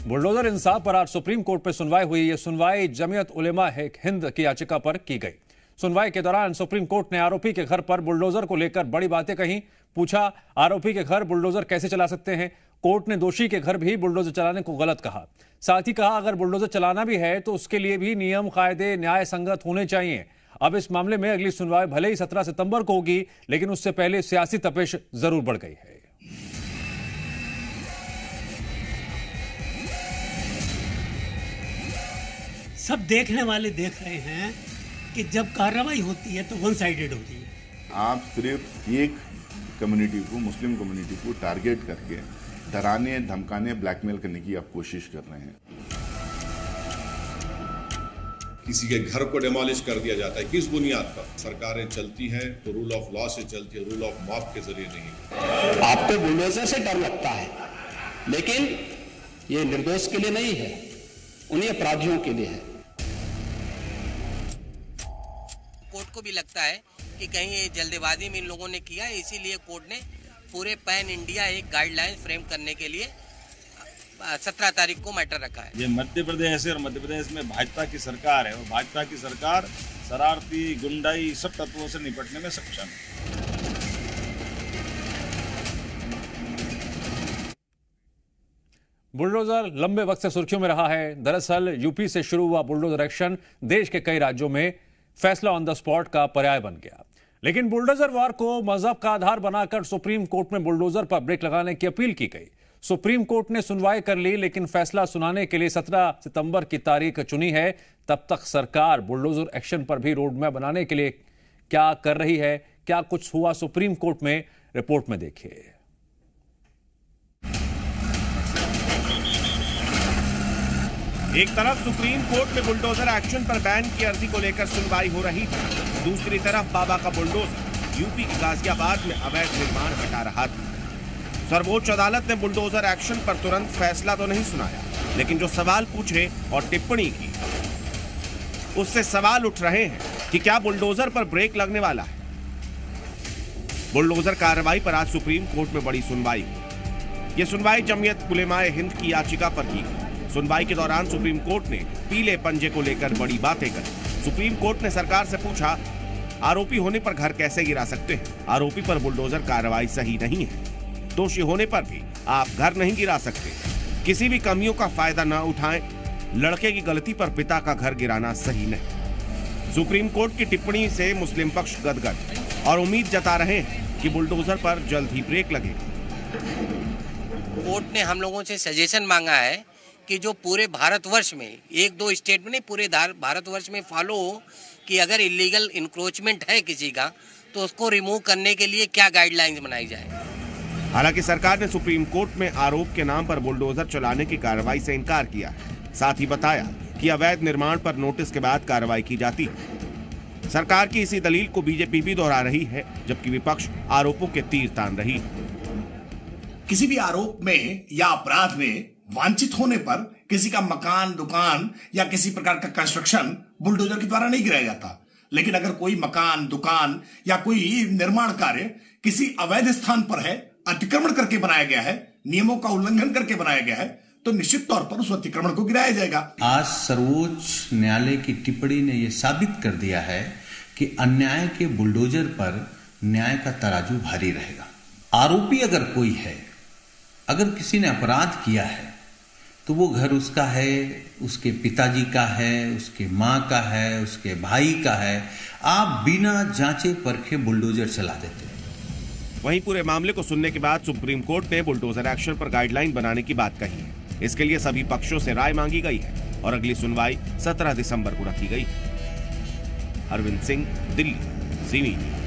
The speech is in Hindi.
बुलडोजर इंसाफ पर आज सुप्रीम कोर्ट में सुनवाई हुई। यह सुनवाई जमीयत उलेमा हिंद की याचिका पर की गई। सुनवाई के दौरान सुप्रीम कोर्ट ने आरोपी के घर पर बुलडोजर को लेकर बड़ी बातें कहीं। पूछा, आरोपी के घर बुलडोजर कैसे चला सकते हैं। कोर्ट ने दोषी के घर भी बुलडोजर चलाने को गलत कहा। साथ ही कहा, अगर बुलडोजर चलाना भी है तो उसके लिए भी नियम कायदे न्याय संगत होने चाहिए। अब इस मामले में अगली सुनवाई भले ही 17 सितंबर को होगी, लेकिन उससे पहले सियासी तपिश जरूर बढ़ गई है। सब देखने वाले देख रहे हैं कि जब कार्रवाई होती है तो वन साइडेड होती है। आप सिर्फ एक कम्युनिटी को, मुस्लिम कम्युनिटी को टारगेट करके डराने, धमकाने, ब्लैकमेल करने की आप कोशिश कर रहे हैं। किसी के घर को डिमोलिश कर दिया जाता है, किस बुनियाद पर? सरकारें चलती हैं तो रूल ऑफ लॉ से चलती है, रूल ऑफ मॉब के जरिए नहीं। आपको बुलडोजर से डर लगता है, लेकिन ये निर्दोष के लिए नहीं है, उन्हीं अपराधियों के लिए है। कोर्ट को भी लगता है कि कहीं ये जल्दबाजी में इन लोगों ने किया है, इसीलिए कोर्ट ने पूरे पैन इंडिया एक गाइडलाइन फ्रेम करने के लिए 17 तारीख को मैटर रखा है। ये मध्य प्रदेश है और मध्य प्रदेश में भाजपा की सरकार है और भाजपा की सरकार शरारती, गुंडाई, सब तत्वों से निपटने में सक्षम है। बुलडोजर लंबे वक्त से सुर्खियों में रहा है। दरअसल यूपी से शुरू हुआ बुलडोजर एक्शन देश के कई राज्यों में फैसला ऑन द स्पॉट का पर्याय बन गया। लेकिन बुलडोजर वार को मजहब का आधार बनाकर सुप्रीम कोर्ट में बुलडोजर पर ब्रेक लगाने की अपील की गई। सुप्रीम कोर्ट ने सुनवाई कर ली, लेकिन फैसला सुनाने के लिए 17 सितंबर की तारीख चुनी है। तब तक सरकार बुलडोजर एक्शन पर भी रोडमैप बनाने के लिए क्या कर रही है, क्या कुछ हुआ सुप्रीम कोर्ट में, रिपोर्ट में देखिए। एक तरफ सुप्रीम कोर्ट में बुलडोजर एक्शन पर बैन की अर्जी को लेकर सुनवाई हो रही थी, दूसरी तरफ बाबा का बुलडोजर यूपी के गाजियाबाद में अवैध निर्माण हटा रहा था। सर्वोच्च अदालत ने बुलडोजर एक्शन पर तुरंत फैसला तो नहीं सुनाया, लेकिन जो सवाल पूछे और टिप्पणी की, उससे सवाल उठ रहे हैं कि क्या बुलडोजर पर ब्रेक लगने वाला है। बुलडोजर कार्रवाई पर आज सुप्रीम कोर्ट में बड़ी सुनवाई हुई। यह सुनवाई जमीयत उलेमाए हिंद की याचिका पर की गई। सुनवाई के दौरान सुप्रीम कोर्ट ने पीले पंजे को लेकर बड़ी बातें करी। सुप्रीम कोर्ट ने सरकार से पूछा, आरोपी होने पर घर कैसे गिरा सकते हैं? आरोपी पर बुलडोजर कार्रवाई सही नहीं है। दोषी होने पर भी आप घर नहीं गिरा सकते। किसी भी कमियों का फायदा न उठाएं। लड़के की गलती पर पिता का घर गिराना सही नहीं। सुप्रीम कोर्ट की टिप्पणी से मुस्लिम पक्ष गदगद और उम्मीद जता रहे हैं कि बुलडोजर पर जल्द ही ब्रेक लगेगा। कोर्ट ने हम लोगों से सजेशन मांगा है कि जो पूरे भारतवर्ष में, एक दो स्टेट में नहीं, पूरे भारतवर्ष में फॉलो हो कि अगर इलीगल इंक्रोचमेंट है किसी का तो उसको रिमूव करने के लिए क्या गाइडलाइंस बनाई जाए। हालांकि सरकार ने सुप्रीम कोर्ट में आरोप के नाम पर बुलडोजर चलाने की कार्रवाई से इनकार किया है। साथ ही बताया कि अवैध निर्माण पर नोटिस के बाद कार्रवाई की जाती है। सरकार की इसी दलील को बीजेपी भी दोहरा रही है, जबकि विपक्ष आरोपों के तीर तान रही है। किसी भी आरोप में या अपराध में वांछित होने पर किसी का मकान, दुकान या किसी प्रकार का कंस्ट्रक्शन बुलडोजर के द्वारा नहीं गिराया जाता। लेकिन अगर कोई मकान, दुकान या कोई निर्माण कार्य किसी अवैध स्थान पर है, अतिक्रमण करके बनाया गया है, नियमों का उल्लंघन करके बनाया गया है, तो निश्चित तौर पर उस अतिक्रमण को गिराया जाएगा। आज सर्वोच्च न्यायालय की टिप्पणी ने यह साबित कर दिया है कि अन्याय के बुलडोजर पर न्याय का तराजू भारी रहेगा। आरोपी अगर कोई है, अगर किसी ने अपराध किया है, तो वो घर उसका है, उसके पिताजी का है, उसके माँ का है, उसके भाई का है। आप बिना जांचे परखे बुलडोजर चला देते हैं। वहीं पूरे मामले को सुनने के बाद सुप्रीम कोर्ट ने बुलडोजर एक्शन पर गाइडलाइन बनाने की बात कही है। इसके लिए सभी पक्षों से राय मांगी गई है और अगली सुनवाई 17 दिसंबर को रखी गई। अरविंद सिंह, दिल्ली, ज़ी मीडिया।